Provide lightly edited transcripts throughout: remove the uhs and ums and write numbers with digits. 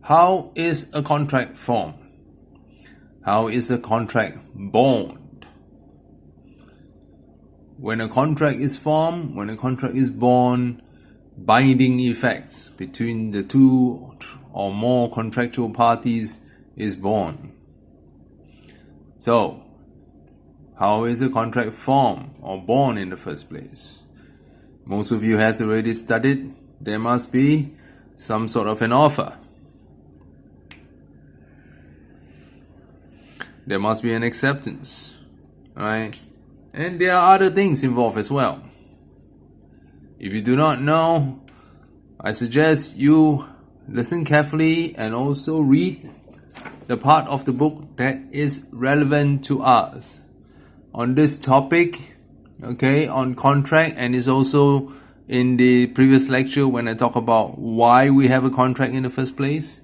How is a contract formed? How is a contract born? When a contract is formed, when a contract is born, binding effects between the two or more contractual parties is born. So, how is a contract formed or born in the first place? Most of you has already studied. There must be some sort of an offer. There must be an acceptance, right? And there are other things involved as well. If you do not know, I suggest you listen carefully and also read the part of the book that is relevant to us on this topic, okay, on contract, and is also in the previous lecture when I talk about why we have a contract in the first place.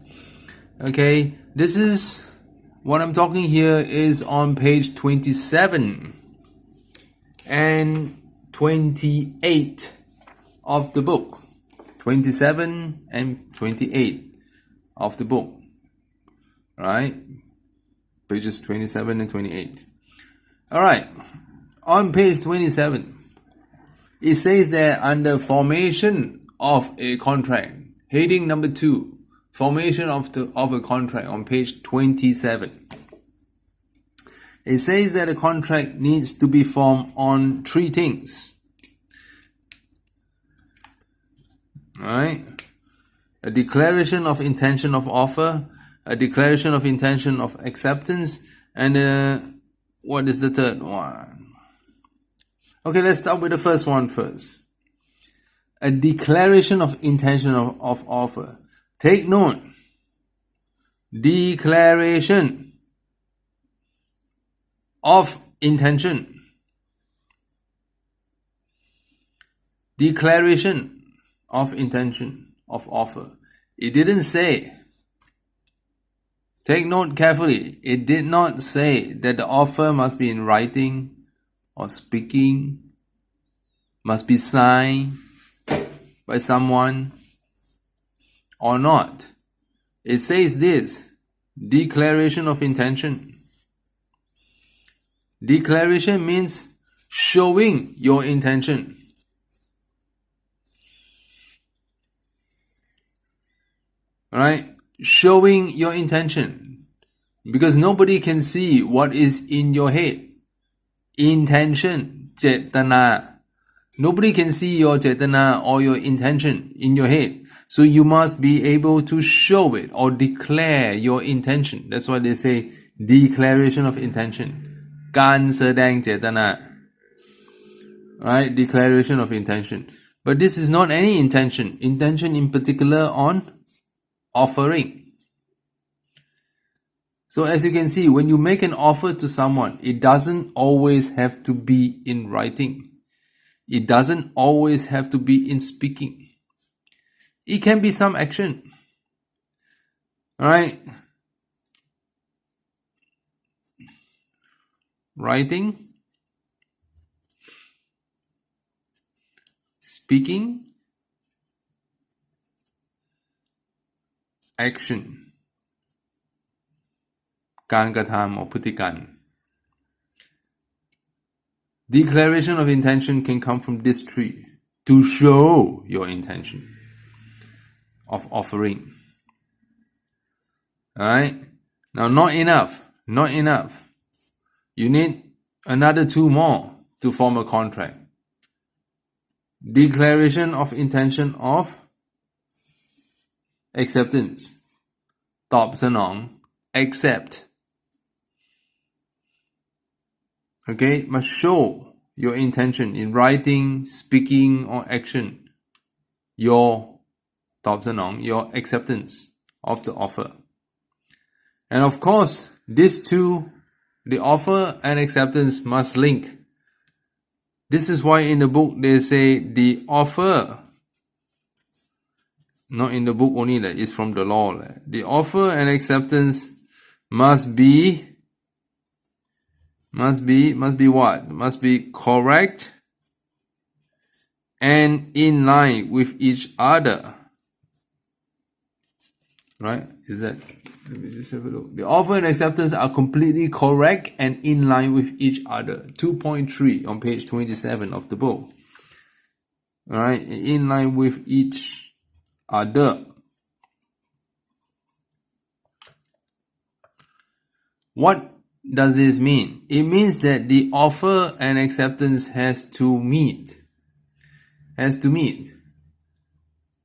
Okay, this is what I'm talking here is on page 27 and 28 of the book. 27 and 28 of the book. Right? Pages 27 and 28. Alright. On page 27, it says that under formation of a contract, heading number 2, formation of a contract on page 27. It says that a contract needs to be formed on 3 things. Alright? A declaration of intention of offer, a declaration of intention of acceptance, and what is the third one? Okay, let's start with the first one first. A declaration of intention of offer. Take note. Declaration of intention. Declaration of intention of offer. It didn't say. Take note carefully. It did not say that the offer must be in writing or speaking, must be signed by someone or not. It says this, declaration of intention. Declaration means showing your intention. Alright? Showing your intention. Because nobody can see what is in your head. Intention, cetana. Nobody can see your cetana or your intention in your head. So you must be able to show it or declare your intention. That's why they say declaration of intention. การแสดงเจตนา Right? Declaration of intention. But this is not any intention. Intention in particular on offering. So as you can see, when you make an offer to someone, it doesn't always have to be in writing. It doesn't always have to be in speaking. It can be some action. Alright? Writing. Speaking. Action. การกระทำ or พฤติกรรม Declaration of intention can come from this tree to show your intention of offering. Alright? Now not enough. Not enough. You need another 2 more to form a contract. Declaration of intention of acceptance. ตอบสนอง accept. Okay, must show your intention in writing, speaking, or action. Your ตอบสนอง your acceptance of the offer. And of course, these two, the offer and acceptance must link. This is why in the book they say the offer, not in the book only, it's from the law. The offer and acceptance must be what? Must be correct and in line with each other. Right? Is that, let me just have a look. The offer and acceptance are completely correct and in line with each other. 2.3 on page 27 of the book. Alright, in line with each other. What does this mean? It means that the offer and acceptance has to meet.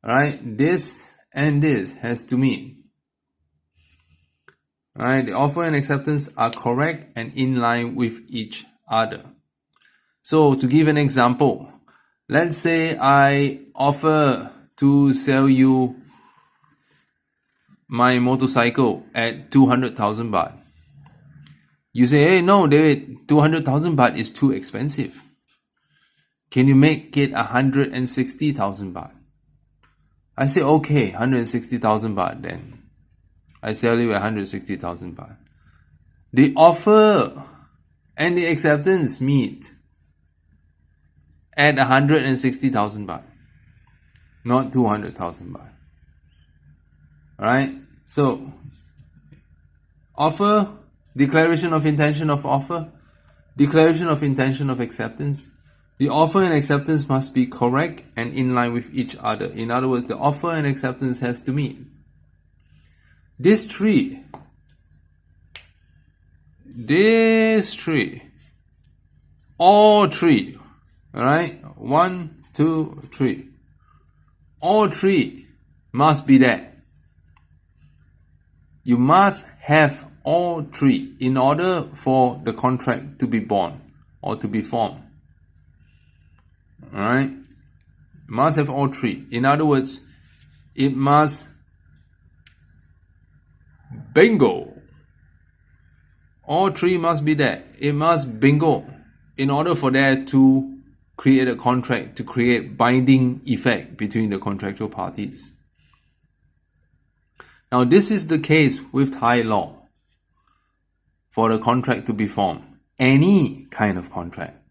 Alright, this and this has to meet. Alright, the offer and acceptance are correct and in line with each other. So to give an example, let's say I offer to sell you my motorcycle at 200,000 baht. You say, hey, no, David, 200,000 baht is too expensive. Can you make it 160,000 baht? I say, okay, 160,000 baht then. I sell you 160,000 baht. The offer and the acceptance meet at 160,000 baht, not 200,000 baht. Alright, so offer, declaration of intention of offer, declaration of intention of acceptance. The offer and acceptance must be correct and in line with each other. In other words, the offer and acceptance has to meet. This tree, all three, alright, 1, 2, 3, all three must be there. You must have all three in order for the contract to be born or to be formed. Alright? Must have all three. In other words, it must bingo. All three must be there. It must bingo in order for there to create a contract, to create binding effect between the contractual parties. Now, this is the case with Thai law. For the contract to be formed, any kind of contract.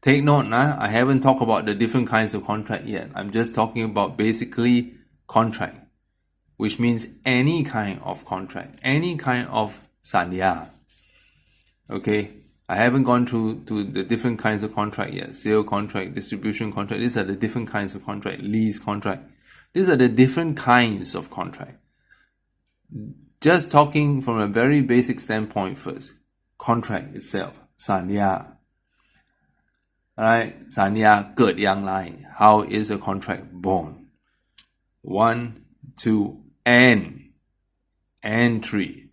Take note, I haven't talked about the different kinds of contract yet. I'm just talking about basically contract, which means any kind of contract, any kind of sanya. Okay, I haven't gone through to the different kinds of contract yet. Sale contract, distribution contract. These are the different kinds of contract. Lease contract. These are the different kinds of contract. Just talking from a very basic standpoint first. Contract itself, sanya. Alright, sanya เกิดอย่างไร How is a contract born? 1, 2, and 3.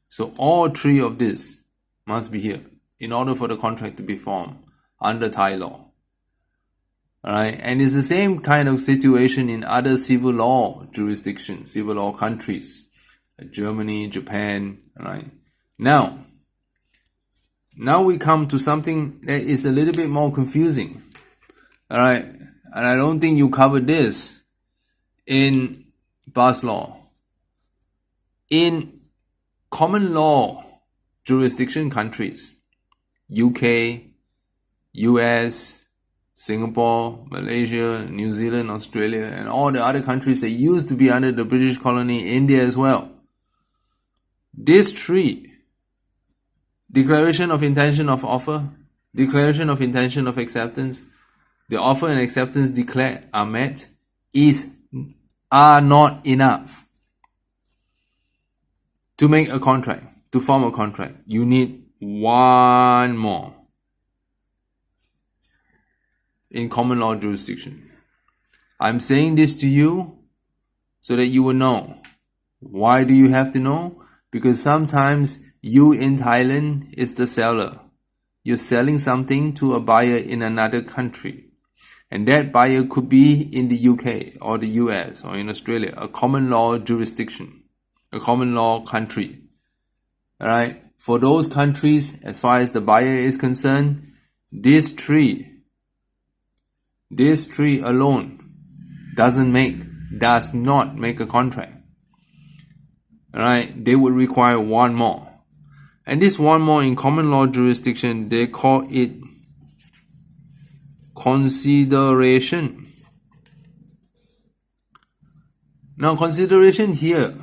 So all three of this must be here in order for the contract to be formed under Thai law. Alright, and it's the same kind of situation in other civil law jurisdictions, civil law countries, like Germany, Japan. Alright, now we come to something that is a little bit more confusing. Alright, and I don't think you covered this in past law. In common law jurisdiction countries, UK, US, Singapore, Malaysia, New Zealand, Australia, and all the other countries that used to be under the British colony, India as well. These three, declaration of intention of offer, declaration of intention of acceptance, the offer and acceptance declared are met, are not enough to make a contract, to form a contract. You need one more in common law jurisdiction. I'm saying this to you so that you will know. Why do you have to know? Because sometimes you in Thailand is the seller. You're selling something to a buyer in another country. And that buyer could be in the UK or the US or in Australia, a common law jurisdiction, a common law country. Alright? For those countries, as far as the buyer is concerned, this tree alone does not make a contract. Alright? They would require one more. And this one more in common law jurisdiction, they call it consideration. Now, consideration here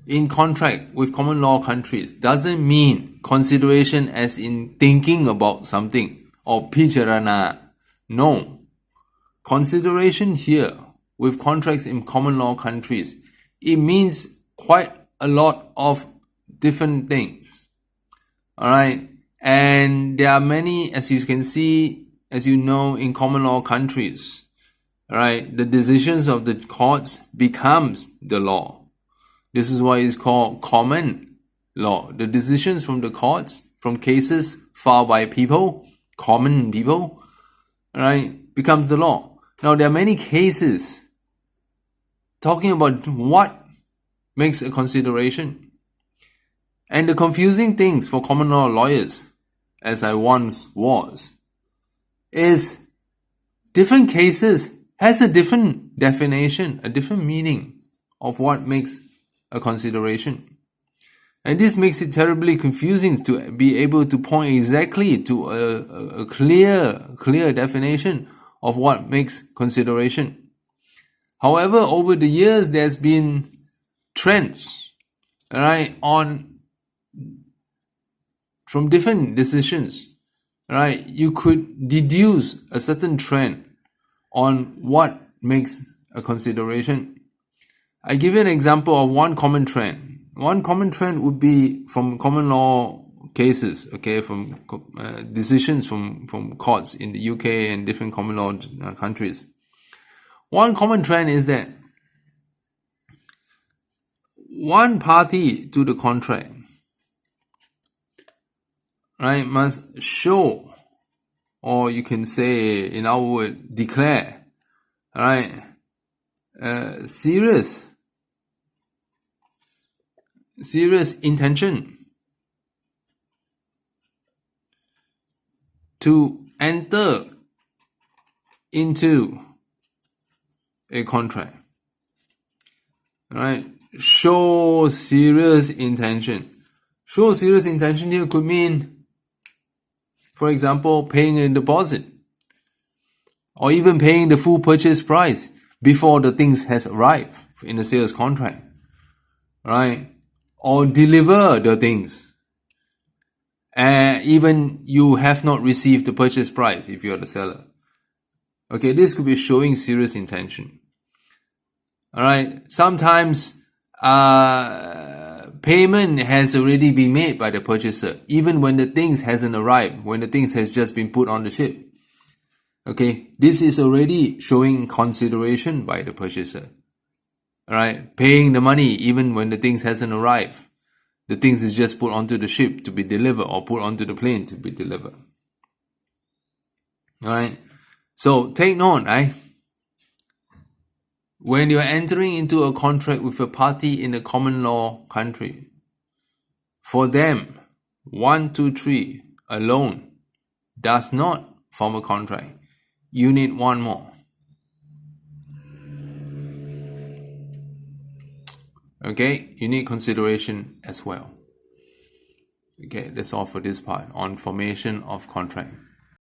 in contract with common law countries doesn't mean consideration as in thinking about something or picharana. No. Consideration here with contracts in common law countries, it means quite a lot of different things. Alright. And there are many, as you can see, as you know, in common law countries. Alright. The decisions of the courts becomes the law. This is why it's called common law. The decisions from the courts, from cases filed by people, common people, right, becomes the law. Now, there are many cases talking about what makes a consideration. And the confusing things for common law lawyers, as I once was, is different cases has a different definition, a different meaning of what makes a consideration. And this makes it terribly confusing to be able to point exactly to a clear definition of what makes consideration. However, over the years, there's been trends, right, from different decisions, right? You could deduce a certain trend on what makes a consideration. I give you an example of one common trend. One common trend would be from common law cases, okay, from decisions from courts in the UK and different common law countries. One common trend is that one party to the contract, right, must show, or you can say in our word, declare, right, serious intention to enter into a contract. Right? Show serious intention. Show serious intention here could mean, for example, paying a deposit, or even paying the full purchase price before the things has arrived in the sales contract. Right? Or deliver the things. Even you have not received the purchase price if you are the seller. Okay, this could be showing serious intention. Alright, sometimes payment has already been made by the purchaser, even when the things hasn't arrived, when the things has just been put on the ship. Okay, this is already showing consideration by the purchaser. Alright, paying the money even when the things hasn't arrived. The things is just put onto the ship to be delivered or put onto the plane to be delivered. Alright, so take note, right? When you're entering into a contract with a party in a common law country, for them, 1, 2, 3 alone does not form a contract. You need one more. Okay, you need consideration as well. Okay, that's all for this part on formation of contract.